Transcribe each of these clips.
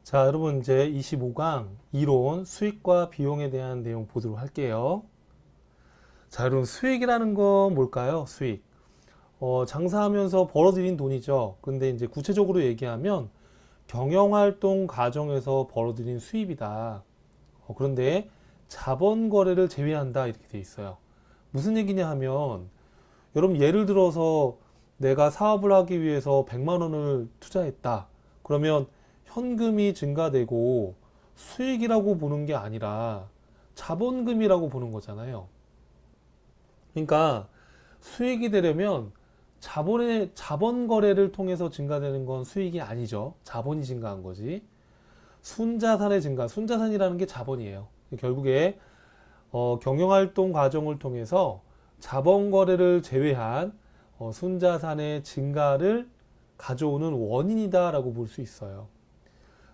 자, 여러분 이제 25강 이론 수익과 비용에 대한 내용 보도록 할게요. 자, 여러분 수익이라는 건 뭘까요? 수익. 장사하면서 벌어들인 돈이죠. 근데 이제 구체적으로 얘기하면 경영활동 과정에서 벌어들인 수입이다. 그런데 자본 거래를 제외한다 이렇게 돼 있어요. 무슨 얘기냐 하면 여러분 예를 들어서 내가 사업을 하기 위해서 100만 원을 투자했다. 그러면 현금이 증가되고 수익이라고 보는 게 아니라 자본금이라고 보는 거잖아요. 그러니까 수익이 되려면 자본 거래를 통해서 증가되는 건 수익이 아니죠. 자본이 증가한 거지. 순자산의 증가, 순자산이라는 게 자본이에요. 결국에 경영활동 과정을 통해서 자본 거래를 제외한 순자산의 증가를 가져오는 원인이다라고 볼 수 있어요.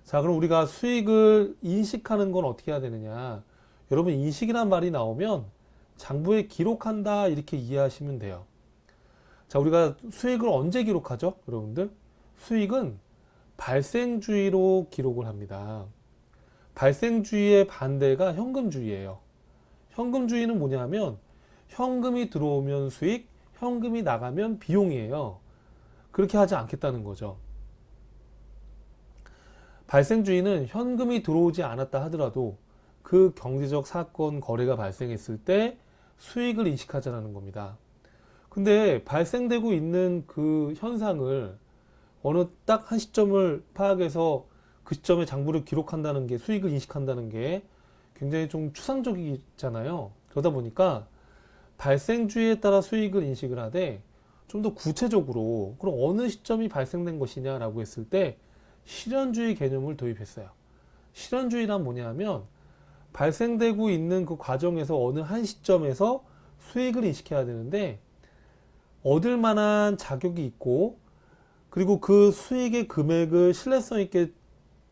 자, 그럼 우리가 수익을 인식하는 건 어떻게 해야 되느냐? 여러분, 인식이란 말이 나오면 장부에 기록한다 이렇게 이해하시면 돼요. 자, 우리가 수익을 언제 기록하죠? 여러분들? 수익은 발생주의로 기록을 합니다. 발생주의의 반대가 현금주의예요. 현금주의는 뭐냐면 현금이 들어오면 수익, 현금이 나가면 비용이에요. 그렇게 하지 않겠다는 거죠. 발생주의는 현금이 들어오지 않았다 하더라도 그 경제적 사건 거래가 발생했을 때 수익을 인식하자는 겁니다. 근데 발생되고 있는 그 현상을 어느 딱 한 시점을 파악해서 그 시점에 장부를 기록한다는 게 수익을 인식한다는 게 굉장히 좀 추상적이잖아요. 그러다 보니까 발생주의에 따라 수익을 인식을 하되 좀 더 구체적으로 그럼 어느 시점이 발생된 것이냐라고 했을 때 실현주의 개념을 도입했어요. 실현주의란 뭐냐면 발생되고 있는 그 과정에서 어느 한 시점에서 수익을 인식해야 되는데 얻을 만한 자격이 있고 그리고 그 수익의 금액을 신뢰성 있게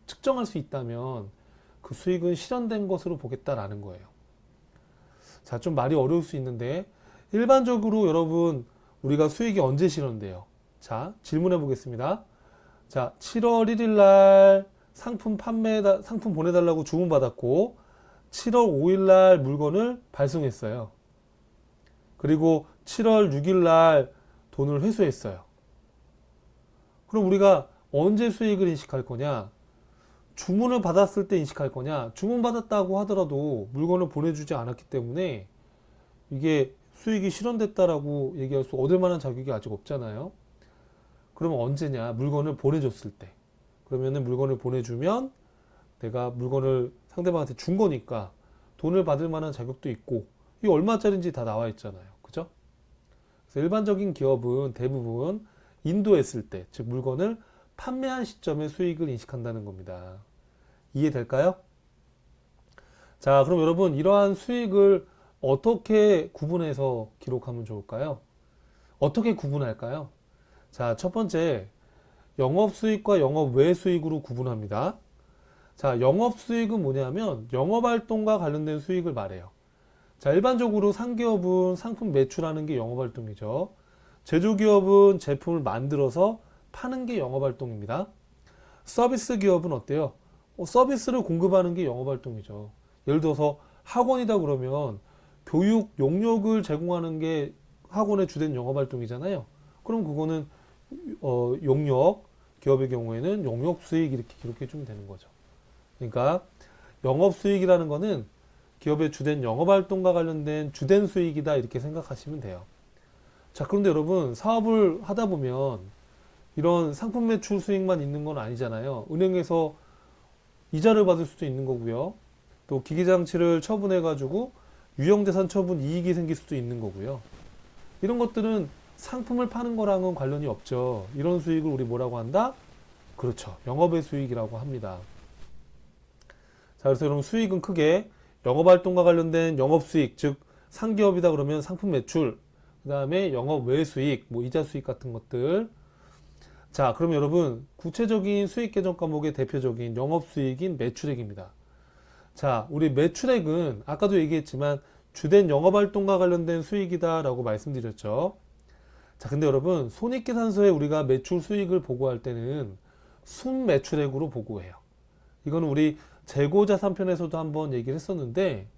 측정할 수 있다면 그 수익은 실현된 것으로 보겠다라는 거예요. 자, 좀 말이 어려울 수 있는데 일반적으로 여러분 우리가 수익이 언제 실현돼요? 자, 질문해 보겠습니다. 자, 7월 1일 날 상품 보내달라고 주문받았고 7월 5일 날 물건을 발송했어요. 그리고 7월 6일 날 돈을 회수했어요. 그럼 우리가 언제 수익을 인식할 거냐? 주문을 받았을 때 인식할 거냐? 주문받았다고 하더라도 물건을 보내주지 않았기 때문에 이게 수익이 실현됐다라고 얘기할 수 얻을 만한 자격이 아직 없잖아요. 그러면 언제냐? 물건을 보내줬을 때. 그러면은 물건을 보내주면 내가 물건을 상대방한테 준 거니까 돈을 받을 만한 자격도 있고 이게 얼마짜리인지 다 나와 있잖아요. 그죠? 그래서 일반적인 기업은 대부분 인도했을 때, 즉 물건을 판매한 시점에 수익을 인식한다는 겁니다. 이해될까요? 자, 그럼 여러분 이러한 수익을 어떻게 구분해서 기록하면 좋을까요? 어떻게 구분할까요? 자, 첫 번째, 영업수익과 영업외수익으로 구분합니다. 자, 영업수익은 뭐냐면 영업활동과 관련된 수익을 말해요. 자, 일반적으로 상기업은 상품 매출하는 게 영업활동이죠. 제조기업은 제품을 만들어서 파는 게 영업활동입니다. 서비스 기업은 어때요? 서비스를 공급하는 게 영업활동이죠. 예를 들어서 학원이다 그러면 교육 용역을 제공하는 게 학원의 주된 영업활동이잖아요. 그럼 그거는 용역 기업의 경우에는 용역 수익 이렇게 기록해 주면 되는 거죠. 그러니까 영업 수익이라는 거는 기업의 주된 영업 활동과 관련된 주된 수익이다 이렇게 생각하시면 돼요. 자, 그런데 여러분 사업을 하다 보면 이런 상품 매출 수익만 있는 건 아니잖아요. 은행에서 이자를 받을 수도 있는 거고요. 또 기기장치를 처분해 가지고 유형자산 처분 이익이 생길 수도 있는 거고요. 이런 것들은 상품을 파는 거랑은 관련이 없죠. 이런 수익을 우리 뭐라고 한다? 그렇죠. 영업의 수익이라고 합니다. 자, 그래서 여러분 수익은 크게 영업활동과 관련된 영업수익, 즉 상기업이다 그러면 상품 매출, 그 다음에 영업 외 수익, 뭐 이자 수익 같은 것들. 자, 그럼 여러분 구체적인 수익 계정 과목의 대표적인 영업수익인 매출액입니다. 자, 우리 매출액은 아까도 얘기했지만 주된 영업활동과 관련된 수익이다라고 말씀드렸죠. 자, 근데 여러분 손익계산서에 우리가 매출 수익을 보고할 때는 순매출액으로 보고해요. 이거는 우리 재고자산 편에서도 한번 얘기를 했었는데,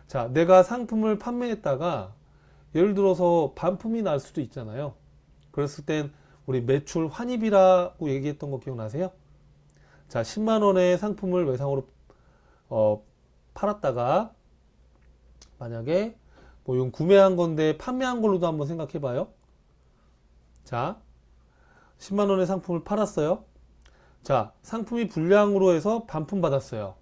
자, 내가 상품을 판매했다가 예를 들어서 반품이 날 수도 있잖아요. 그랬을 땐 우리 매출 환입이라고 얘기했던 거 기억나세요? 자, 10만 원의 상품을 외상으로 팔았다가 만약에 뭐 이건 구매한 건데 판매한 걸로도 한번 생각해 봐요. 자, 10만 원의 상품을 팔았어요. 자, 상품이 불량으로 해서 반품 받았어요.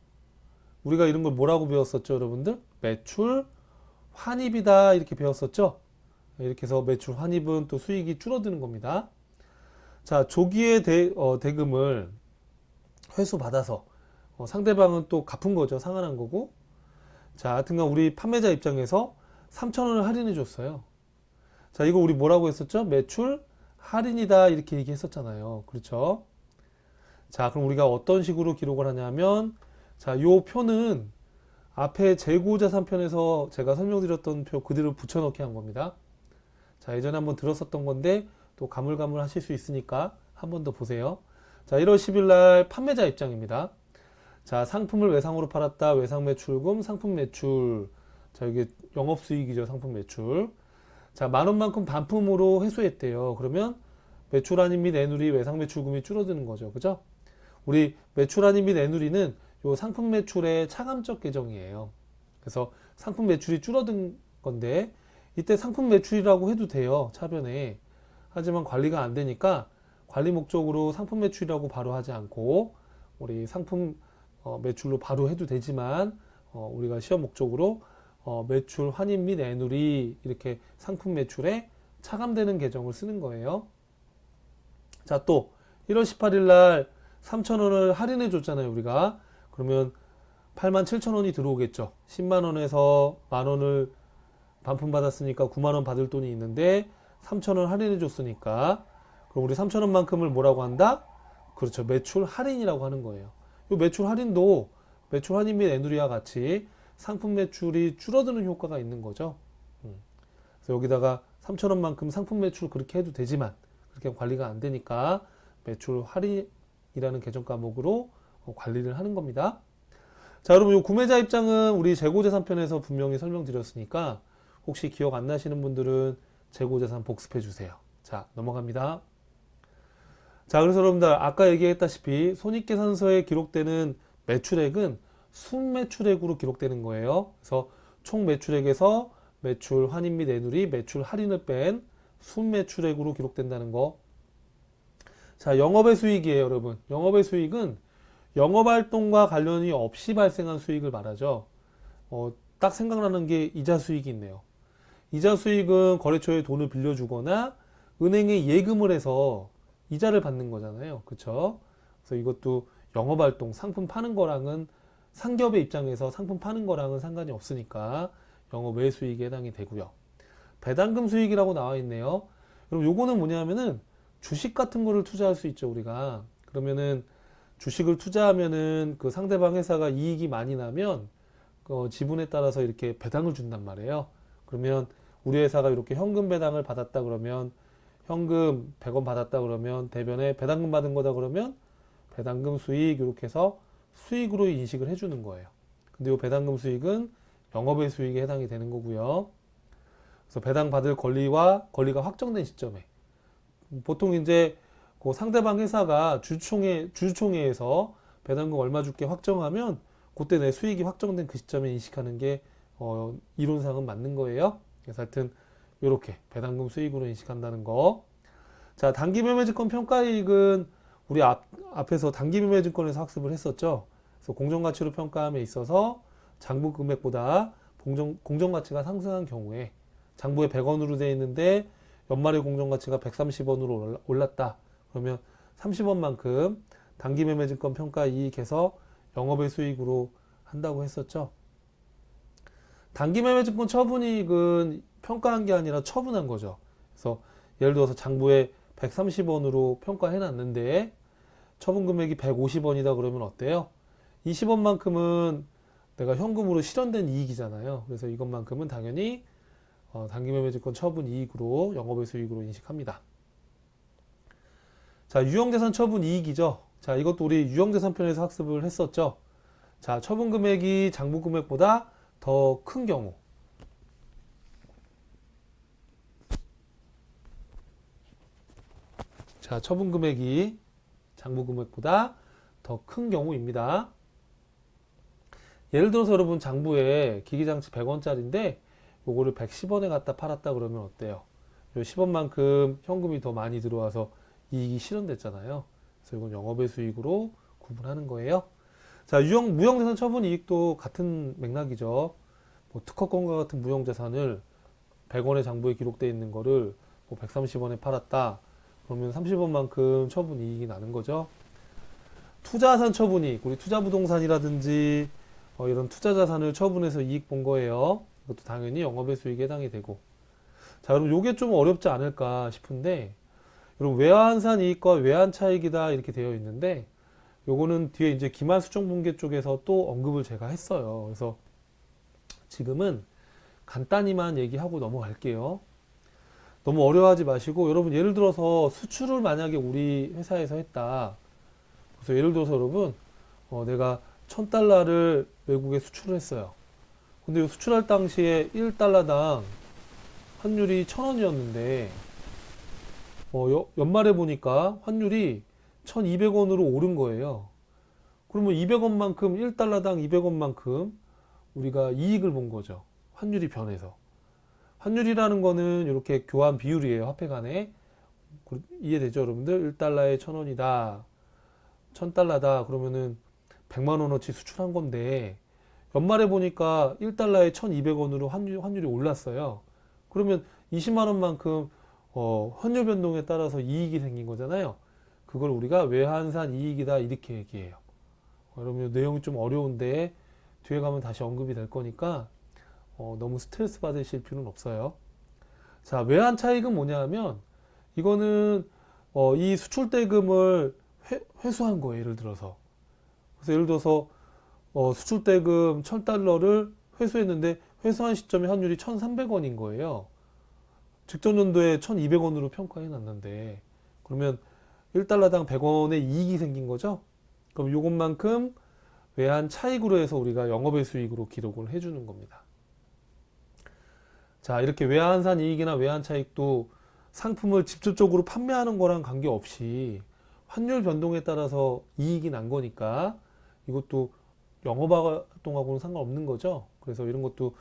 우리가 이런 걸 뭐라고 배웠었죠, 여러분들? 매출 환입이다 이렇게 배웠었죠. 이렇게 해서 매출 환입은 또 수익이 줄어드는 겁니다. 자, 조기에 대금을 회수 받아서 상대방은 또 갚은 거죠. 상환한 거고. 자, 하여튼간 우리 판매자 입장에서 3,000원을 할인해 줬어요. 자, 이거 우리 뭐라고 했었죠? 매출 할인이다 이렇게 얘기했었잖아요. 그렇죠? 자, 그럼 우리가 어떤 식으로 기록을 하냐면, 자, 요 표는 앞에 재고자산 편에서 제가 설명드렸던 표 그대로 붙여넣기 한 겁니다. 자, 예전에 한번 들었었던 건데 또 가물가물 하실 수 있으니까 한 번 더 보세요. 자, 1월 10일 날 판매자 입장입니다. 자, 상품을 외상으로 팔았다. 외상 매출금, 상품 매출. 자, 이게 영업수익이죠. 상품 매출. 자, 10,000원만큼 반품으로 회수했대요. 그러면 매출 할인 및 애누리 외상 매출금이 줄어드는 거죠. 그죠? 우리 매출 할인 및 애누리는 요 상품 매출의 차감적 계정이에요. 그래서 상품 매출이 줄어든 건데 이때 상품 매출이라고 해도 돼요. 차변에. 하지만 관리가 안 되니까 관리 목적으로 상품 매출이라고 바로 하지 않고 우리 상품 매출로 바로 해도 되지만 우리가 시험 목적으로 매출 환입 및 애누리 이렇게 상품 매출에 차감되는 계정을 쓰는 거예요. 자, 또 1월 18일 날 3,000원을 할인해 줬잖아요, 우리가. 그러면 87,000원이 들어오겠죠. 10만 원에서 만 원을 반품 받았으니까 9만 원 받을 돈이 있는데 3,000원 할인해 줬으니까 그럼 우리 3,000원만큼을 뭐라고 한다? 그렇죠. 매출 할인이라고 하는 거예요. 이 매출 할인도 매출 할인 및 애누리와 같이 상품 매출이 줄어드는 효과가 있는 거죠. 그래서 여기다가 3,000원만큼 상품 매출 그렇게 해도 되지만 그렇게 관리가 안 되니까 매출 할인이라는 계정 과목으로 관리를 하는 겁니다. 자, 여러분 이 구매자 입장은 우리 재고자산편에서 분명히 설명드렸으니까 혹시 기억 안 나시는 분들은 재고자산 복습해 주세요. 자, 넘어갑니다. 자, 그래서 여러분들 아까 얘기했다시피 손익계산서에 기록되는 매출액은 순매출액으로 기록되는 거예요. 그래서 총 매출액에서 매출 환입 및 애누리, 매출 할인을 뺀 순매출액으로 기록된다는 거. 자, 영업의 수익이에요, 여러분. 영업의 수익은 영업활동과 관련이 없이 발생한 수익을 말하죠. 딱 생각나는 게 이자 수익이 있네요. 이자 수익은 거래처에 돈을 빌려주거나 은행에 예금을 해서 이자를 받는 거잖아요. 그쵸? 그래서 이것도 영업활동, 상품 파는 거랑은 상기업의 입장에서 상품 파는 거랑은 상관이 없으니까 영업 외 수익에 해당이 되고요. 배당금 수익이라고 나와 있네요. 그럼 요거는 뭐냐면은 주식 같은 거를 투자할 수 있죠, 우리가. 그러면은 주식을 투자하면은 그 상대방 회사가 이익이 많이 나면 지분에 따라서 이렇게 배당을 준단 말이에요. 그러면 우리 회사가 이렇게 현금 배당을 받았다 그러면 현금 100원 받았다 그러면 대변에 배당금 받은 거다 그러면 배당금 수익 이렇게 해서 수익으로 인식을 해주는 거예요. 근데 이 배당금 수익은 영업의 수익에 해당이 되는 거고요. 그래서 배당 받을 권리가 확정된 시점에 보통 이제 그 상대방 회사가 주주총회에서 배당금 얼마 줄게 확정하면 그때 내 수익이 확정된 그 시점에 인식하는 게 이론상은 맞는 거예요. 그래서 하여튼 이렇게 배당금 수익으로 인식한다는 거. 자, 단기매매증권 평가이익은 우리 앞에서 단기매매증권에서 학습을 했었죠. 그래서 공정가치로 평가함에 있어서 장부 금액보다 공정가치가 상승한 경우에 장부에 100원으로 되어 있는데 연말의 공정가치가 130원으로 올랐다. 그러면 30원만큼 단기매매증권 평가이익에서 영업의 수익으로 한다고 했었죠. 단기매매증권 처분이익은 평가한 게 아니라 처분한 거죠. 그래서 예를 들어서 장부에 130원으로 평가해 놨는데 처분 금액이 150원이다 그러면 어때요? 20원만큼은 내가 현금으로 실현된 이익이잖아요. 그래서 이것만큼은 당연히 단기매매증권 처분 이익으로 영업의 수익으로 인식합니다. 자, 유형자산 처분 이익이죠. 자, 이것도 우리 유형자산편에서 학습을 했었죠. 자, 처분 금액이 장부 금액보다 더 큰 경우. 자, 처분 금액이 장부 금액보다 더 큰 경우입니다. 예를 들어서 여러분 장부에 기기장치 100원짜리인데 요거를 110원에 갖다 팔았다 그러면 어때요? 요 10원만큼 현금이 더 많이 들어와서 이익이 실현됐잖아요. 그래서 이건 영업의 수익으로 구분하는 거예요. 자, 무형자산 처분 이익도 같은 맥락이죠. 뭐 특허권과 같은 무형자산을 100원의 장부에 기록되어 있는 거를 뭐 130원에 팔았다. 그러면 30원만큼 처분 이익이 나는 거죠. 투자자산 처분 이익, 우리 투자부동산이라든지 이런 투자자산을 처분해서 이익 본 거예요. 이것도 당연히 영업의 수익에 해당이 되고. 자, 여러분 요게 좀 어렵지 않을까 싶은데, 여러분 외환산 이익과 외환 차익이다 이렇게 되어 있는데, 요거는 뒤에 이제 기말 수정분계 쪽에서 또 언급을 제가 했어요. 그래서 지금은 간단히만 얘기하고 넘어갈게요. 너무 어려워하지 마시고, 여러분 예를 들어서 수출을 만약에 우리 회사에서 했다. 그래서 예를 들어서 여러분 내가 1000달러를 외국에 수출을 했어요. 근데 이 수출할 당시에 1달러당 환율이 1000원이었는데 연말에 보니까 환율이 1200원으로 오른 거예요. 그러면 200원만큼 1달러당 200원만큼 우리가 이익을 본 거죠. 환율이 변해서. 환율이라는 거는 이렇게 교환 비율이에요. 화폐 간에. 이해되죠, 여러분들? 1달러에 1000원이다. 1000달러다. 그러면은 100만 원어치 수출한 건데 연말에 보니까 1달러에 1200원으로 환율이 올랐어요. 그러면 20만 원만큼 환율 변동에 따라서 이익이 생긴 거잖아요. 그걸 우리가 외환산 이익이다 이렇게 얘기해요. 여러분 내용이 좀 어려운데 뒤에 가면 다시 언급이 될 거니까 너무 스트레스 받으실 필요는 없어요. 자, 외환 차익은 뭐냐 하면 이거는 이 수출 대금을 회수한 거예요. 예를 들어서. 그래서 예를 들어서 수출 대금 1000달러를 회수했는데 회수한 시점에 환율이 1300원인 거예요. 직전 연도에 1200원으로 평가해 놨는데 그러면 1달러당 100원의 이익이 생긴 거죠. 그럼 이것만큼 외환 차익으로 해서 우리가 영업의 수익으로 기록을 해주는 겁니다. 자, 이렇게 외환산 이익이나 외환 차익도 상품을 직접적으로 판매하는 거랑 관계없이 환율 변동에 따라서 이익이 난 거니까 이것도 영업활동하고는 상관없는 거죠. 그래서 이런 것도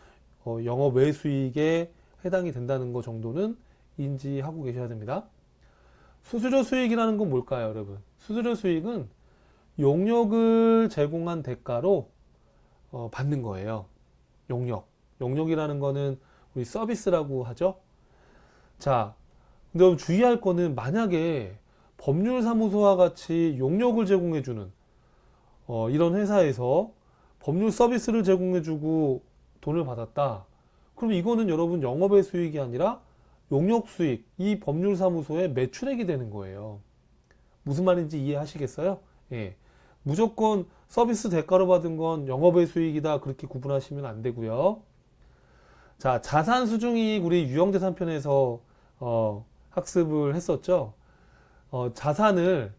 영업 외 수익에 해당이 된다는 거 정도는 인지하고 계셔야 됩니다. 수수료 수익이라는 건 뭘까요, 여러분? 수수료 수익은 용역을 제공한 대가로 받는 거예요. 용역이라는 거는 우리 서비스라고 하죠. 자, 근데 여러분 주의할 거는 만약에 법률사무소와 같이 용역을 제공해주는 이런 회사에서 법률 서비스를 제공해주고 돈을 받았다. 그럼 이거는 여러분 영업의 수익이 아니라 용역 수익, 이 법률사무소의 매출액이 되는 거예요. 무슨 말인지 이해하시겠어요? 예. 무조건 서비스 대가로 받은 건 영업의 수익이다 그렇게 구분하시면 안 되고요. 자, 자산 수중이익 우리 유형자산편에서 학습을 했었죠. 자산을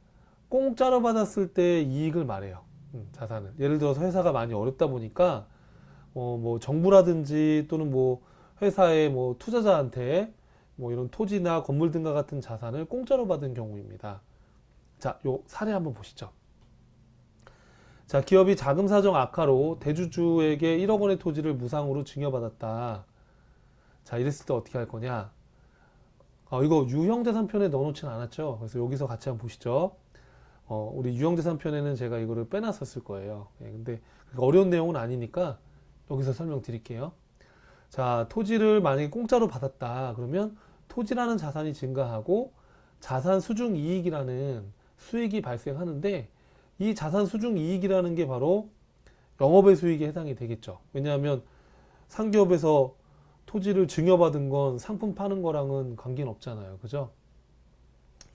공짜로 받았을 때 이익을 말해요. 자산을. 예를 들어서 회사가 많이 어렵다 보니까 뭐 정부라든지 또는 뭐 회사의 뭐 투자자한테 뭐 이런 토지나 건물 등과 같은 자산을 공짜로 받은 경우입니다. 자, 요 사례 한번 보시죠. 자, 기업이 자금 사정 악화로 대주주에게 1억 원의 토지를 무상으로 증여받았다. 자, 이랬을 때 어떻게 할 거냐? 이거 유형자산편에 넣어놓진 않았죠. 그래서 여기서 같이 한번 보시죠. 우리 유형자산편에는 제가 이거를 빼놨었을 거예요. 예, 근데 어려운 내용은 아니니까 여기서 설명드릴게요. 자, 토지를 만약에 공짜로 받았다. 그러면 토지라는 자산이 증가하고 자산 수중 이익이라는 수익이 발생하는데 이 자산 수중 이익이라는 게 바로 영업의 수익에 해당이 되겠죠. 왜냐하면 상기업에서 토지를 증여받은 건 상품 파는 거랑은 관계는 없잖아요. 그죠?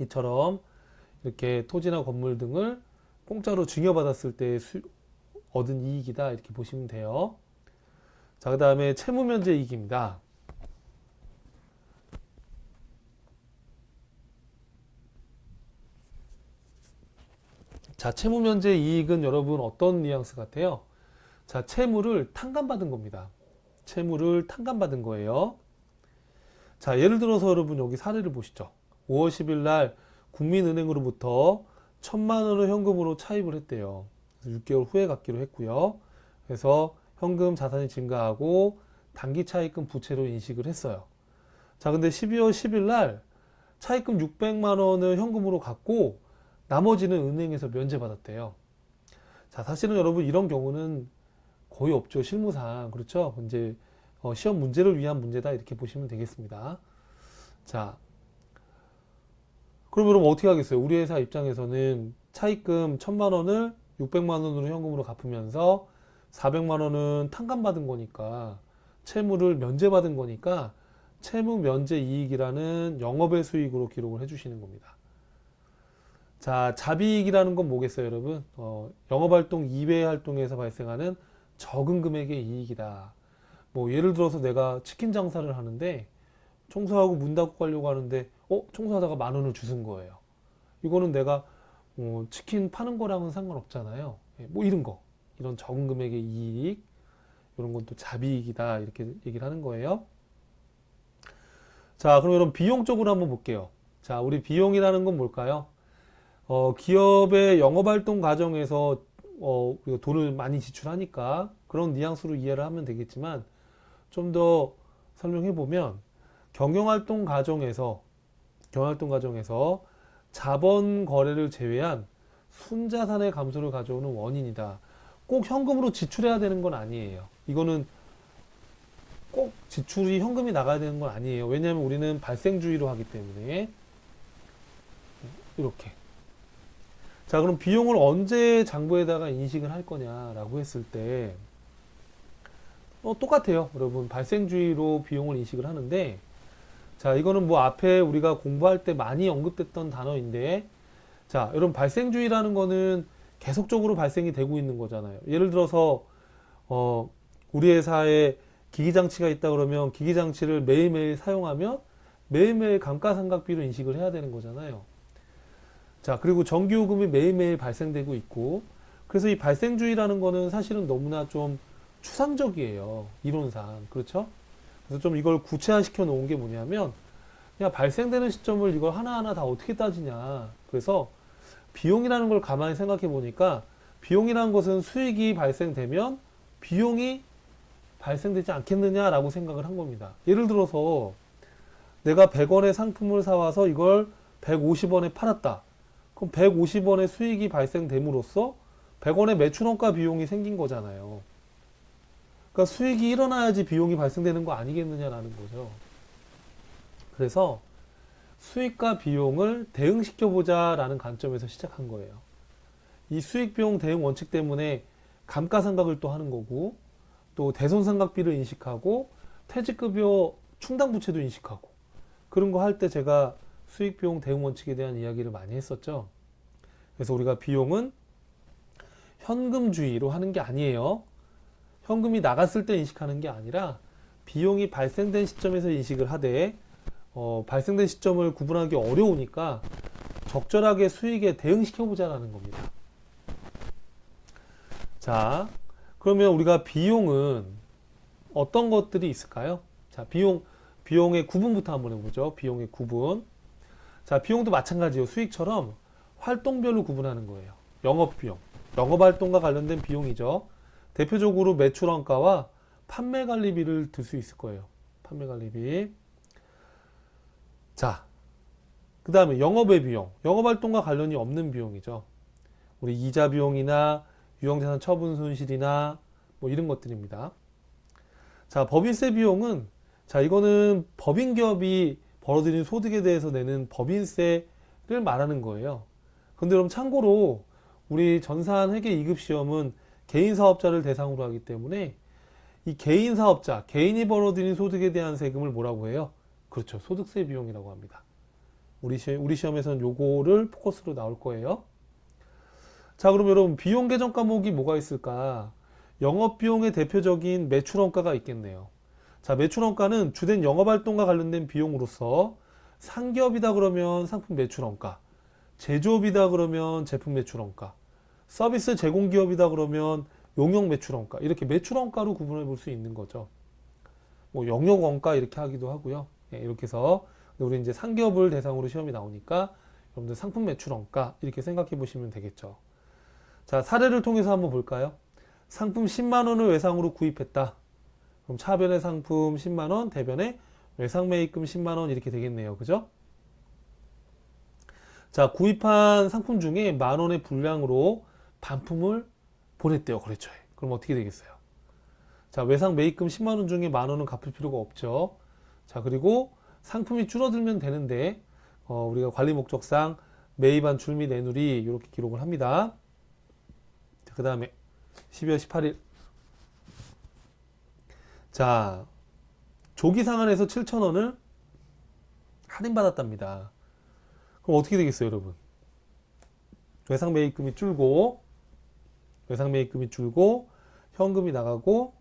이처럼 이렇게 토지나 건물 등을 공짜로 증여받았을 때 얻은 이익이다. 이렇게 보시면 돼요. 자, 그 다음에 채무면제 이익입니다. 자, 채무 면제 이익은 여러분 어떤 뉘앙스 같아요? 자, 채무를 탕감받은 겁니다. 채무를 탕감받은 거예요. 자, 예를 들어서 여러분 여기 사례를 보시죠. 5월 10일 날 국민은행으로부터 1,000만 원을 현금으로 차입을 했대요. 6개월 후에 갚기로 했고요. 그래서 현금 자산이 증가하고 단기 차입금 부채로 인식을 했어요. 자, 근데 12월 10일 날 차입금 600만 원을 현금으로 갚고 나머지는 은행에서 면제받았대요. 자, 사실은 여러분 이런 경우는 거의 없죠. 실무상. 그렇죠? 이제 시험 문제를 위한 문제다 이렇게 보시면 되겠습니다. 자, 그럼 여러분 어떻게 하겠어요? 우리 회사 입장에서는 차입금 1,000만 원을 600만 원으로 현금으로 갚으면서 400만 원은 탕감받은 거니까 채무를 면제받은 거니까 채무 면제 이익이라는 영업의 수익으로 기록을 해주시는 겁니다. 자, 자비이익이라는 건 뭐겠어요, 여러분? 영업활동 이외의 활동에서 발생하는 적은 금액의 이익이다. 뭐 예를 들어서 내가 치킨 장사를 하는데 청소하고 문 닫고 가려고 하는데 청소하다가 10,000원을 주신 거예요. 이거는 내가 치킨 파는 거랑은 상관없잖아요. 뭐 이런 거, 이런 적은 금액의 이익, 이런 건 또 자비이익이다 이렇게 얘기를 하는 거예요. 자, 그럼 여러분 비용 쪽으로 한번 볼게요. 자, 우리 비용이라는 건 뭘까요? 기업의 영업활동 과정에서 우리가 돈을 많이 지출하니까 그런 뉘앙스로 이해를 하면 되겠지만 좀 더 설명해 보면 경영활동 과정에서 자본 거래를 제외한 순자산의 감소를 가져오는 원인이다. 꼭 현금으로 지출해야 되는 건 아니에요. 이거는 꼭 지출이 현금이 나가야 되는 건 아니에요. 왜냐하면 우리는 발생주의로 하기 때문에 이렇게. 자, 그럼 비용을 언제 장부에다가 인식을 할 거냐라고 했을 때 똑같아요. 여러분 발생주의로 비용을 인식을 하는데 자, 이거는 뭐 앞에 우리가 공부할 때 많이 언급됐던 단어인데 자, 여러분 발생주의라는 거는 계속적으로 발생이 되고 있는 거잖아요. 예를 들어서 우리 회사에 기기장치가 있다 그러면 기기장치를 매일매일 사용하면 매일매일 감가상각비로 인식을 해야 되는 거잖아요. 자, 그리고 전기요금이 매일매일 발생되고 있고 그래서 이 발생주의라는 거는 사실은 너무나 좀 추상적이에요. 이론상. 그렇죠? 그래서 좀 이걸 구체화시켜 놓은 게 뭐냐면 그냥 발생되는 시점을 이걸 하나하나 다 어떻게 따지냐. 그래서 비용이라는 걸 가만히 생각해 보니까 비용이라는 것은 수익이 발생되면 비용이 발생되지 않겠느냐라고 생각을 한 겁니다. 예를 들어서 내가 100원의 상품을 사와서 이걸 150원에 팔았다. 그럼 150원의 수익이 발생됨으로써 100원의 매출원가 비용이 생긴 거잖아요. 그러니까 수익이 일어나야지 비용이 발생되는 거 아니겠느냐라는 거죠. 그래서 수익과 비용을 대응시켜보자라는 관점에서 시작한 거예요. 이 수익 비용 대응 원칙 때문에 감가상각을 또 하는 거고 또 대손상각비를 인식하고 퇴직급여 충당부채도 인식하고 그런 거 할 때 제가 수익 비용 대응 원칙에 대한 이야기를 많이 했었죠. 그래서 우리가 비용은 현금주의로 하는 게 아니에요. 현금이 나갔을 때 인식하는 게 아니라 비용이 발생된 시점에서 인식을 하되 발생된 시점을 구분하기 어려우니까 적절하게 수익에 대응시켜보자라는 겁니다. 자, 그러면 우리가 비용은 어떤 것들이 있을까요? 자, 비용의 구분부터 한번 해보죠. 비용의 구분. 자, 비용도 마찬가지예요. 수익처럼 활동별로 구분하는 거예요. 영업비용, 영업활동과 관련된 비용이죠. 대표적으로 매출원가와 판매관리비를 들 수 있을 거예요. 판매관리비. 자, 그 다음에 영업의 비용, 영업활동과 관련이 없는 비용이죠. 우리 이자 비용이나 유형자산 처분 손실이나 뭐 이런 것들입니다. 자, 법인세 비용은 자, 이거는 법인기업이 벌어들인 소득에 대해서 내는 법인세를 말하는 거예요. 근데 여러분 참고로 우리 전산 회계 2급 시험은 개인 사업자를 대상으로 하기 때문에 이 개인 사업자, 개인이 벌어들인 소득에 대한 세금을 뭐라고 해요? 그렇죠. 소득세 비용이라고 합니다. 우리 시험에서는 요거를 포커스로 나올 거예요. 자, 그럼 여러분 비용 계정 과목이 뭐가 있을까? 영업비용의 대표적인 매출원가가 있겠네요. 자, 매출원가는 주된 영업활동과 관련된 비용으로서 상기업이다 그러면 상품 매출원가, 제조업이다 그러면 제품 매출원가, 서비스 제공 기업이다 그러면 용역 매출원가 이렇게 매출원가로 구분해 볼 수 있는 거죠. 뭐 영역 원가 이렇게 하기도 하고요. 예, 이렇게 해서 우리 이제 상기업을 대상으로 시험이 나오니까 여러분들 상품 매출원가 이렇게 생각해 보시면 되겠죠. 자, 사례를 통해서 한번 볼까요? 상품 10만 원을 외상으로 구입했다. 그럼 차변의 상품 10만 원, 대변의 외상 매입금 10만 원 이렇게 되겠네요. 그죠? 자, 구입한 상품 중에 만 원의 분량으로 반품을 보냈대요. 거래처에. 그럼 어떻게 되겠어요? 자, 외상 매입금 10만 원 중에 만 원은 갚을 필요가 없죠. 자, 그리고 상품이 줄어들면 되는데 우리가 관리 목적상 매입한 줄 및 내누리 이렇게 기록을 합니다. 그 다음에 12월 18일 자, 조기 상한에서 7,000원을 할인받았답니다. 그럼 어떻게 되겠어요, 여러분? 외상 매입금이 줄고 현금이 나가고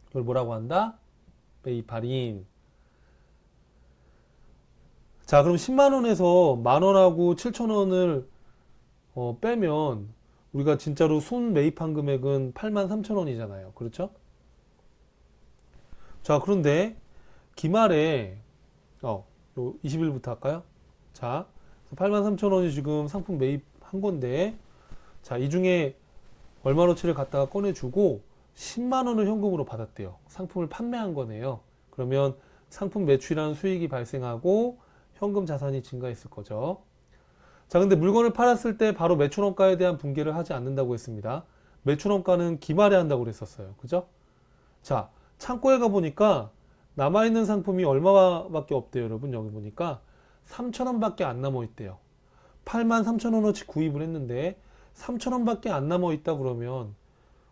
이걸 뭐라고 한다? 매입 할인. 자, 그럼 10만 원에서 만 원하고 7,000원을 빼면 우리가 진짜로 순 매입한 금액은 83,000원이잖아요. 그렇죠? 자, 그런데 기말에 20일부터 할까요? 자, 83,000원이 지금 상품 매입한 건데, 자, 이 중에 얼마어치를 갖다가 꺼내주고 10만 원을 현금으로 받았대요. 상품을 판매한 거네요. 그러면 상품 매출이라는 수익이 발생하고 현금 자산이 증가했을 거죠. 자, 근데 물건을 팔았을 때 바로 매출원가에 대한 분개를 하지 않는다고 했습니다. 매출원가는 기말에 한다고 그랬었어요. 그죠? 자, 창고에 가보니까 남아있는 상품이 얼마밖에 없대요. 여러분, 여기 보니까 3,000원 밖에 안 남아있대요. 83,000원어치 구입을 했는데 3,000원 밖에 안 남아있다 그러면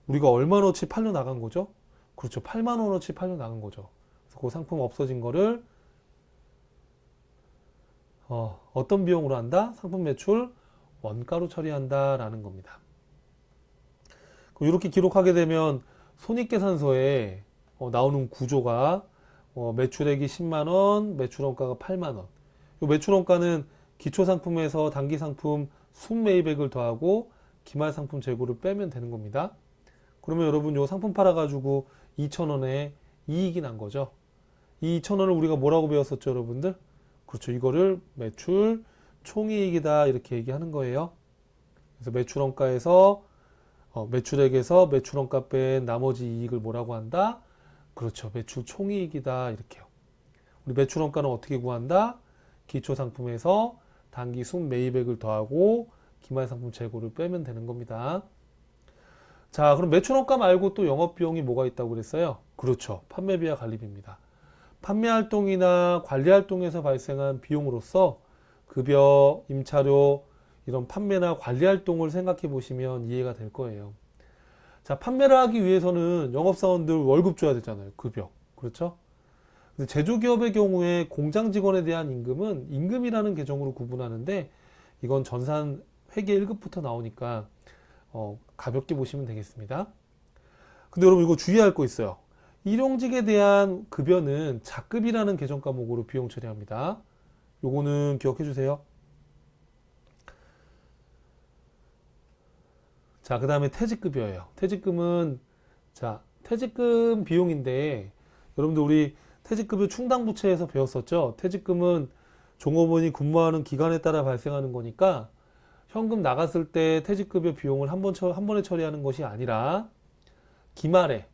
우리가 얼마어치 팔려 나간 거죠? 그렇죠. 8만 원어치 팔려 나간 거죠. 그래서 그 상품 없어진 거를 어떤 비용으로 한다? 상품 매출 원가로 처리한다 라는 겁니다. 이렇게 기록하게 되면 손익계산서에 나오는 구조가 매출액이 10만원, 매출원가가 8만원. 이 매출원가는 기초상품에서 단기상품 순매입액을 더하고 기말상품 재고를 빼면 되는 겁니다. 그러면 여러분 요 상품 팔아가지고 2,000원에 이익이 난 거죠. 이 2,000원을 우리가 뭐라고 배웠었죠, 여러분들? 그렇죠. 이거를 매출 총이익이다 이렇게 얘기하는 거예요. 그래서 매출원가에서 매출액에서 매출원가 뺀 나머지 이익을 뭐라고 한다? 그렇죠. 매출 총이익이다 이렇게요. 우리 매출원가는 어떻게 구한다? 기초상품에서 단기 순매입액을 더하고 기말상품 재고를 빼면 되는 겁니다. 자, 그럼 매출원가 말고 또 영업비용이 뭐가 있다고 그랬어요? 그렇죠. 판매비와 관리비입니다. 판매활동이나 관리활동에서 발생한 비용으로서 급여, 임차료, 이런 판매나 관리활동을 생각해 보시면 이해가 될 거예요. 자, 판매를 하기 위해서는 영업사원들 월급 줘야 되잖아요. 급여. 그렇죠? 근데 제조기업의 경우에 공장 직원에 대한 임금은 임금이라는 계정으로 구분하는데 이건 전산 회계 1급부터 나오니까 가볍게 보시면 되겠습니다. 근데 여러분 이거 주의할 거 있어요. 일용직에 대한 급여는 자급이라는 계정 과목으로 비용 처리합니다. 요거는 기억해 주세요. 자, 그 다음에 퇴직급여예요. 퇴직금은 퇴직금 비용인데 여러분들 우리 퇴직급여 충당부채에서 배웠었죠. 퇴직금은 종업원이 근무하는 기간에 따라 발생하는 거니까 현금 나갔을 때 퇴직급여 비용을 한 번에 처리하는 것이 아니라 기말에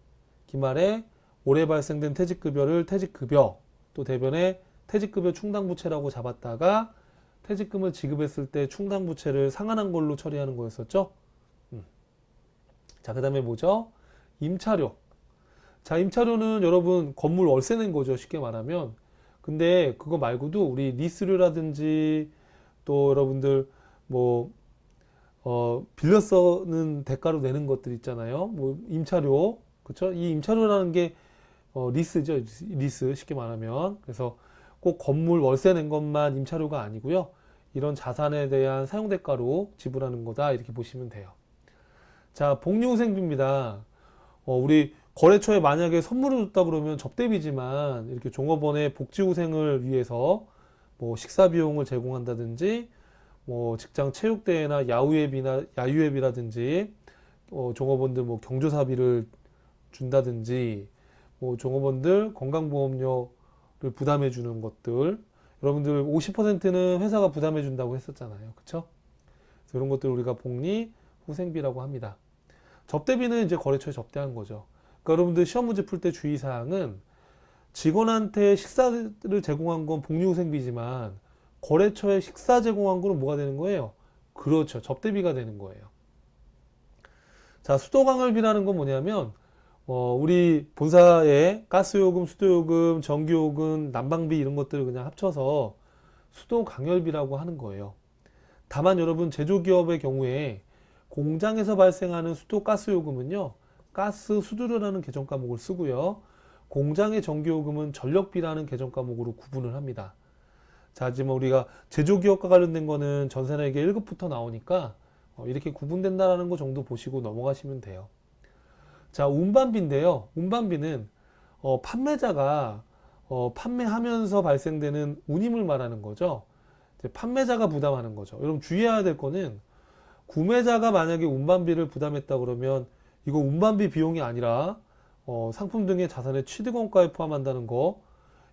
올해 발생된 퇴직급여를 퇴직급여 또 대변에 퇴직급여 충당부채라고 잡았다가 퇴직금을 지급했을 때 충당부채를 상환한 걸로 처리하는 거였었죠. 자, 그 다음에 뭐죠? 임차료. 자, 임차료는 여러분 건물 월세 낸 거죠. 쉽게 말하면. 근데 그거 말고도 우리 리스료라든지 또 여러분들 빌려 쓰는 대가로 내는 것들 있잖아요. 임차료. 그쵸? 이 임차료라는 게 리스죠. 리스 쉽게 말하면. 그래서 꼭 건물 월세 낸 것만 임차료가 아니고요. 이런 자산에 대한 사용 대가로 지불하는 거다. 이렇게 보시면 돼요. 자, 복리후생비입니다. 우리 거래처에 만약에 선물을 줬다 그러면 접대비지만 이렇게 종업원의 복지후생을 위해서 식사 비용을 제공한다든지 뭐 직장 체육대회나 야유회비라든지 종업원들 뭐 경조사비를 준다든지 뭐 종업원들 건강보험료를 부담해 주는 것들, 여러분들 50%는 회사가 부담해 준다고 했었잖아요. 그쵸? 그래서 이런 것들 우리가 복리 후생비라고 합니다. 접대비는 이제 거래처에 접대한 거죠. 그러니까 여러분들 시험 문제 풀 때 주의사항은 직원한테 식사를 제공한 건 복리후생비지만 거래처에 식사 제공한 거는 뭐가 되는 거예요? 그렇죠. 접대비가 되는 거예요. 자, 수도광열비라는 건 뭐냐면 우리 본사에 가스요금, 수도요금, 전기요금, 난방비 이런 것들을 그냥 합쳐서 수도광열비라고 하는 거예요. 다만 여러분 제조기업의 경우에 공장에서 발생하는 수도 가스요금은요, 가스 수두료라는 계정 과목을 쓰고요. 공장의 전기요금은 전력비라는 계정 과목으로 구분을 합니다. 자, 하지만 우리가 제조기업과 관련된 거는 전산회계 1급부터 나오니까 이렇게 구분된다라는 거 정도 보시고 넘어가시면 돼요. 자, 운반비인데요. 운반비는 판매자가 판매하면서 발생되는 운임을 말하는 거죠. 판매자가 부담하는 거죠. 여러분 주의해야 될 거는 구매자가 만약에 운반비를 부담했다 그러면 이거 운반비 비용이 아니라 상품 등의 자산의 취득원가에 포함한다는 거,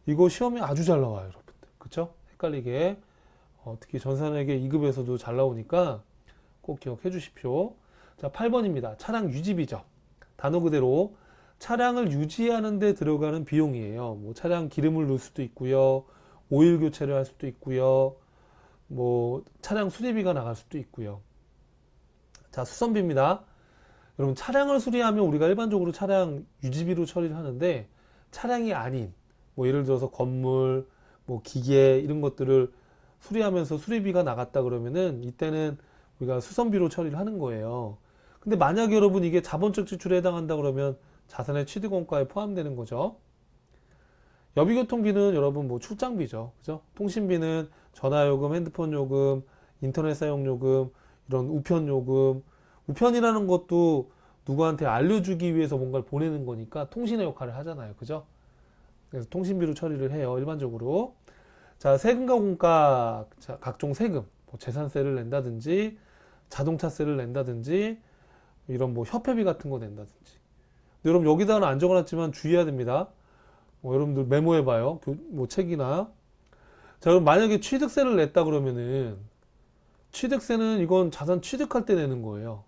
이거 시험에 아주 잘 나와요, 여러분들. 그쵸? 헷갈리게 특히 전산회계 2급에서도 잘 나오니까 꼭 기억해 주십시오. 자, 8번입니다. 차량 유지비죠. 단어 그대로 차량을 유지하는 데 들어가는 비용이에요. 뭐 차량 기름을 넣을 수도 있고요. 오일 교체를 할 수도 있고요. 뭐 차량 수리비가 나갈 수도 있고요. 자, 수선비입니다. 여러분 차량을 수리하면 우리가 일반적으로 차량 유지비로 처리를 하는데, 차량이 아닌 뭐 예를 들어서 건물, 뭐 기계 이런 것들을 수리하면서 수리비가 나갔다 그러면은 이때는 우리가 수선비로 처리를 하는 거예요. 근데 만약에 여러분 이게 자본적 지출에 해당한다 그러면 자산의 취득원가에 포함되는 거죠. 여비교통비는 여러분 뭐 출장비죠. 그죠? 통신비는 전화요금, 핸드폰 요금, 인터넷 사용요금, 이런 우편요금. 우편이라는 것도 누구한테 알려주기 위해서 뭔가를 보내는 거니까 통신의 역할을 하잖아요. 그죠? 그래서 통신비로 처리를 해요. 일반적으로. 자, 세금과 공과, 자, 각종 세금, 뭐 재산세를 낸다든지, 자동차세를 낸다든지, 이런 뭐 협회비 같은 거 낸다든지. 여러분 여기다가는 안 적어놨지만 주의해야 됩니다. 여러분들 메모해봐요. 뭐 책이나. 자, 그럼 만약에 취득세를 냈다 그러면은 취득세는 이건 자산 취득할 때 내는 거예요.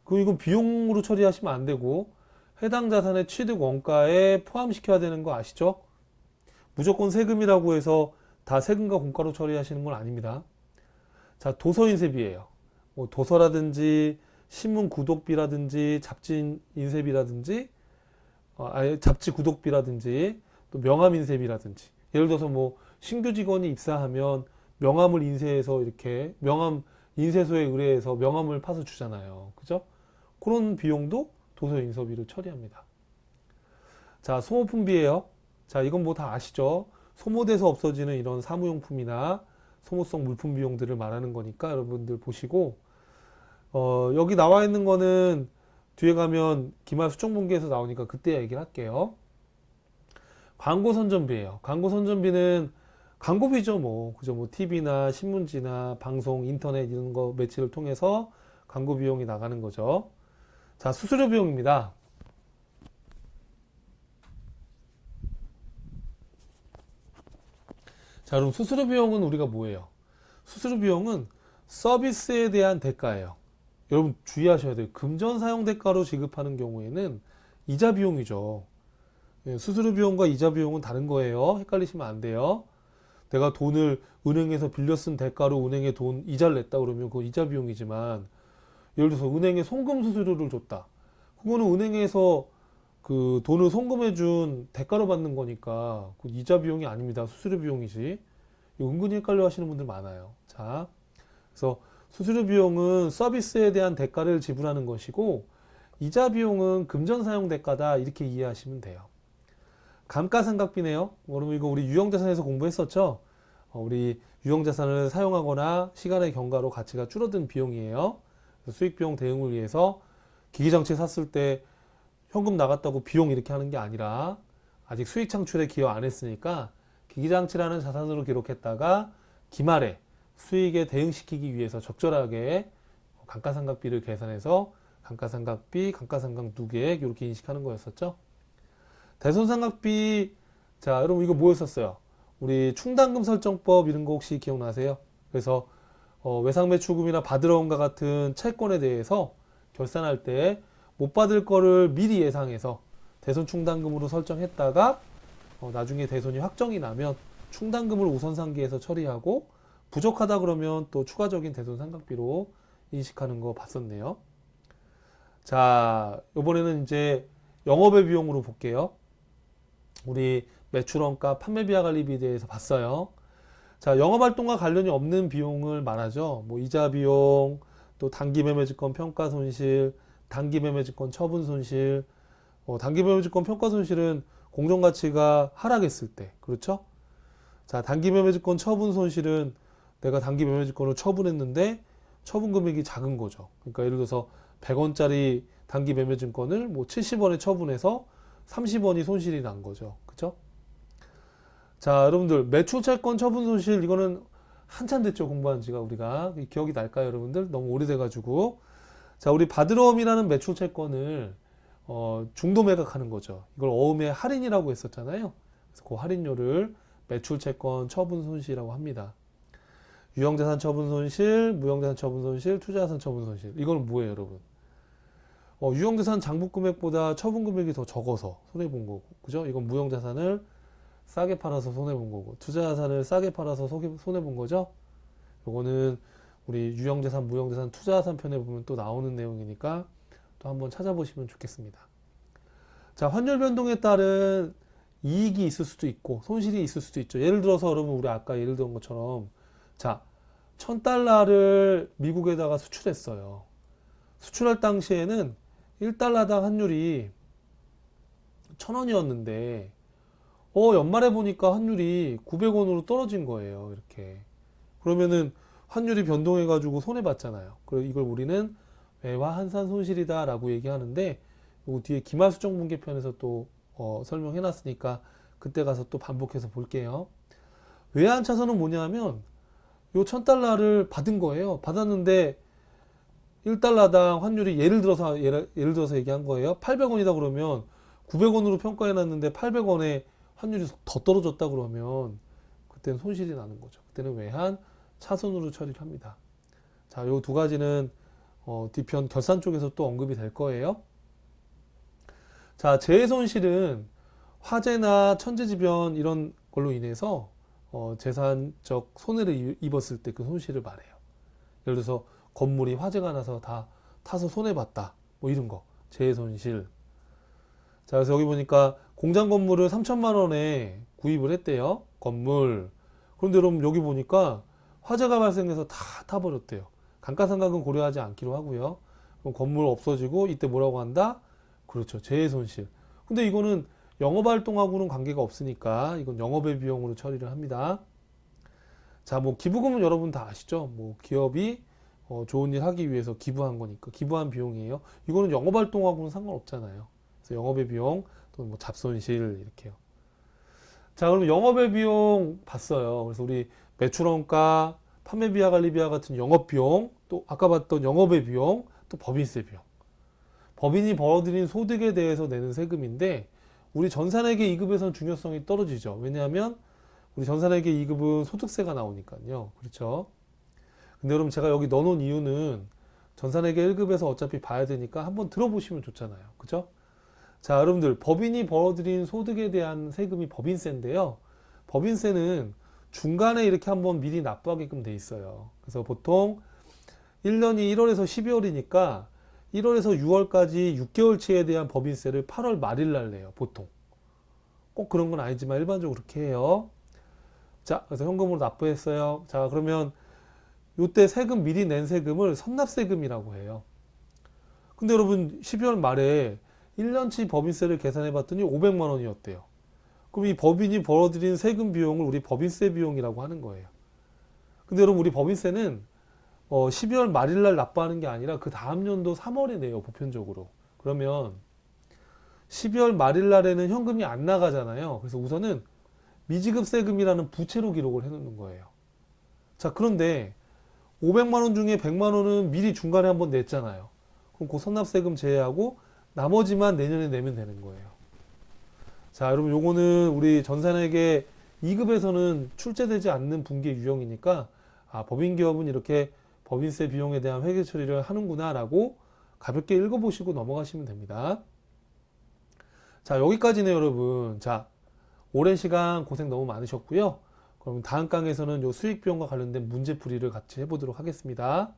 그럼 이건 비용으로 처리하시면 안 되고 해당 자산의 취득 원가에 포함시켜야 되는 거 아시죠? 무조건 세금이라고 해서 다 세금과 공가로 처리하시는 건 아닙니다. 자, 도서인쇄비예요. 뭐 도서라든지 신문 구독비라든지 잡지 인쇄비라든지 잡지 구독비라든지 또 명함 인쇄비라든지, 예를 들어서 뭐 신규 직원이 입사하면 명함을 인쇄해서 이렇게 명함 인쇄소에 의뢰해서 명함을 파서 주잖아요. 그죠? 그런 비용도 도서인쇄비로 처리합니다. 자, 소모품비예요. 자, 이건 뭐 다 아시죠? 소모돼서 없어지는 이런 사무용품이나 소모성 물품 비용들을 말하는 거니까 여러분들 보시고, 여기 나와 있는 거는 뒤에 가면 기말 수정분기에서 나오니까 그때 얘기를 할게요. 광고 선전비예요. 광고 선전비는 광고비죠, 뭐. 그죠? 뭐 TV나 신문지나 방송, 인터넷 이런 거 매체를 통해서 광고 비용이 나가는 거죠. 자, 수수료 비용입니다. 자, 그럼 수수료 비용은 우리가 뭐예요? 수수료 비용은 서비스에 대한 대가예요. 여러분 주의하셔야 돼요. 금전 사용 대가로 지급하는 경우에는 이자 비용이죠. 수수료 비용과 이자 비용은 다른 거예요. 헷갈리시면 안 돼요. 내가 돈을 은행에서 빌려 쓴 대가로 은행에 돈 이자를 냈다 그러면 그거 이자 비용이지만, 예를 들어서 은행에 송금 수수료를 줬다. 그거는 은행에서 그 돈을 송금해 준 대가로 받는 거니까 그 이자 비용이 아닙니다. 수수료 비용이지. 은근히 헷갈려 하시는 분들 많아요. 자, 그래서 수수료 비용은 서비스에 대한 대가를 지불하는 것이고, 이자 비용은 금전 사용 대가다, 이렇게 이해하시면 돼요. 감가상각비네요. 여러분 이거 우리 유형자산에서 공부했었죠? 우리 유형자산을 사용하거나 시간의 경과로 가치가 줄어든 비용이에요. 수익비용 대응을 위해서 기기장치 샀을 때 현금 나갔다고 비용 이렇게 하는 게 아니라, 아직 수익 창출에 기여 안 했으니까 기기장치라는 자산으로 기록했다가 기말에 수익에 대응시키기 위해서 적절하게 감가상각비를 계산해서 감가상각비, 감가상각 누계액 이렇게 인식하는 거였었죠. 대손상각비, 자 여러분 이거 뭐였었어요? 우리 충당금 설정법 이런 거 혹시 기억나세요? 그래서 외상매출금이나 받으러 온과 같은 채권에 대해서 결산할 때 못 받을 거를 미리 예상해서 대손 충당금으로 설정했다가 나중에 대손이 확정이 나면 충당금을 우선 상기해서 처리하고 부족하다 그러면 또 추가적인 대손 상각비로 인식하는 거 봤었네요. 자, 이번에는 이제 영업의 비용으로 볼게요. 우리 매출원가, 판매비와 관리비에 대해서 봤어요. 자, 영업활동과 관련이 없는 비용을 말하죠. 뭐 이자 비용, 또 단기매매증권 평가손실, 단기매매증권 처분손실. 단기매매증권 평가손실은 공정가치가 하락했을 때, 그렇죠? 자, 단기매매증권 처분손실은 내가 단기매매증권을 처분했는데 처분 금액이 작은 거죠. 그러니까 예를 들어서 100원짜리 단기매매증권을 뭐 70원에 처분해서 30원이 손실이 난 거죠. 그죠? 자, 여러분들 매출채권 처분 손실 이거는 한참 됐죠. 공부한 지가 우리가 기억이 날까요, 여러분들? 너무 오래돼가지고. 자, 우리 받으러옴이라는 매출채권을 중도 매각하는 거죠. 이걸 어음의 할인이라고 했었잖아요. 그래서 그 할인료를 매출채권 처분 손실이라고 합니다. 유형자산 처분 손실, 무형자산 처분 손실, 투자자산 처분 손실. 이거는 뭐예요, 여러분? 유형자산 장부금액보다 처분금액이 더 적어서 손해본 거고, 그죠? 이건 무형자산을 싸게 팔아서 손해본 거고, 투자자산을 싸게 팔아서 손해본 거죠? 요거는 우리 유형자산, 무형자산, 투자자산 편에 보면 또 나오는 내용이니까 또 한번 찾아보시면 좋겠습니다. 자, 환율 변동에 따른 이익이 있을 수도 있고 손실이 있을 수도 있죠. 예를 들어서 여러분 우리 아까 예를 들은 것처럼 자, 1000달러를 미국에다가 수출했어요. 수출할 당시에는 1달러당 환율이 1000원이었는데 연말에 보니까 환율이 900원으로 떨어진 거예요. 이렇게. 그러면은 환율이 변동해 가지고 손해 봤잖아요. 그래서 이걸 우리는 외화 환산 손실이다 라고 얘기하는데 요 뒤에 기말수정분계편에서 또 설명해 놨으니까 그때 가서 또 반복해서 볼게요. 외환 차선은 뭐냐면 요 1000달러를 받은 거예요. 받았는데 1달러당 환율이 예를 들어서 얘기한 거예요. 800원이다 그러면 900원으로 평가해 놨는데 800원에 환율이 더 떨어졌다 그러면 그때는 손실이 나는 거죠. 그때는 외환 차손으로 처리를 합니다. 자, 요 두 가지는 뒤편 결산 쪽에서 또 언급이 될 거예요. 자, 재해 손실은 화재나 천재지변 이런 걸로 인해서 재산적 손해를 입었을 때 그 손실을 말해요. 예를 들어서 건물이 화재가 나서 다 타서 손해봤다. 뭐 이런 거. 재해 손실. 자, 그래서 여기 보니까 공장 건물을 3천만 원에 구입을 했대요. 건물. 그런데 여러분 여기 보니까 화재가 발생해서 다 타버렸대요. 감가상각은 고려하지 않기로 하고요. 그럼 건물 없어지고 이때 뭐라고 한다? 그렇죠. 재해 손실. 근데 이거는 영업활동하고는 관계가 없으니까 이건 영업의 비용으로 처리를 합니다. 자, 뭐 기부금은 여러분 다 아시죠? 뭐 기업이 좋은 일 하기 위해서 기부한 거니까 기부한 비용이에요. 이거는 영업활동하고는 상관없잖아요. 그래서 영업의 비용 또는 뭐 잡손실 이렇게요. 자, 그럼 영업의 비용 봤어요. 그래서 우리 매출원가, 판매비와 관리비와 같은 영업비용, 또 아까 봤던 영업의 비용, 또 법인세 비용. 법인이 벌어들인 소득에 대해서 내는 세금인데 우리 전산회계 2급에서는 중요성이 떨어지죠. 왜냐하면 우리 전산회계 2급은 소득세가 나오니까요. 그렇죠? 근데 여러분 제가 여기 넣어놓은 이유는 전산회계 1급에서 어차피 봐야 되니까 한번 들어보시면 좋잖아요. 그죠? 자, 여러분들 법인이 벌어들인 소득에 대한 세금이 법인세인데요. 법인세는 중간에 이렇게 한번 미리 납부하게끔 돼 있어요. 그래서 보통 1년이 1월에서 12월이니까 1월에서 6월까지 6개월치에 대한 법인세를 8월 말일 날 내요. 보통. 꼭 그런 건 아니지만 일반적으로 그렇게 해요. 자, 그래서 현금으로 납부했어요. 자, 그러면 요때 세금 미리 낸 세금을 선납세금이라고 해요. 근데 여러분 12월 말에 1년치 법인세를 계산해 봤더니 500만 원이었대요. 그럼 이 법인이 벌어들인 세금 비용을 우리 법인세 비용이라고 하는 거예요. 근데 여러분 우리 법인세는 12월 말일날 납부하는 게 아니라 그 다음 연도 3월에 내요. 보편적으로. 그러면 12월 말일날에는 현금이 안 나가잖아요. 그래서 우선은 미지급 세금이라는 부채로 기록을 해놓는 거예요. 자, 그런데 500만 원 중에 100만 원은 미리 중간에 한번 냈잖아요. 그럼 그 선납세금 제외하고 나머지만 내년에 내면 되는 거예요. 자, 여러분 요거는 우리 전산회계 2급에서는 출제되지 않는 분기의 유형이니까 법인기업은 이렇게 법인세 비용에 대한 회계 처리를 하는구나 라고 가볍게 읽어보시고 넘어가시면 됩니다. 자, 여기까지네요, 여러분. 자, 오랜 시간 고생 너무 많으셨고요. 그럼 다음 강에서는 요 수익 비용과 관련된 문제풀이를 같이 해보도록 하겠습니다.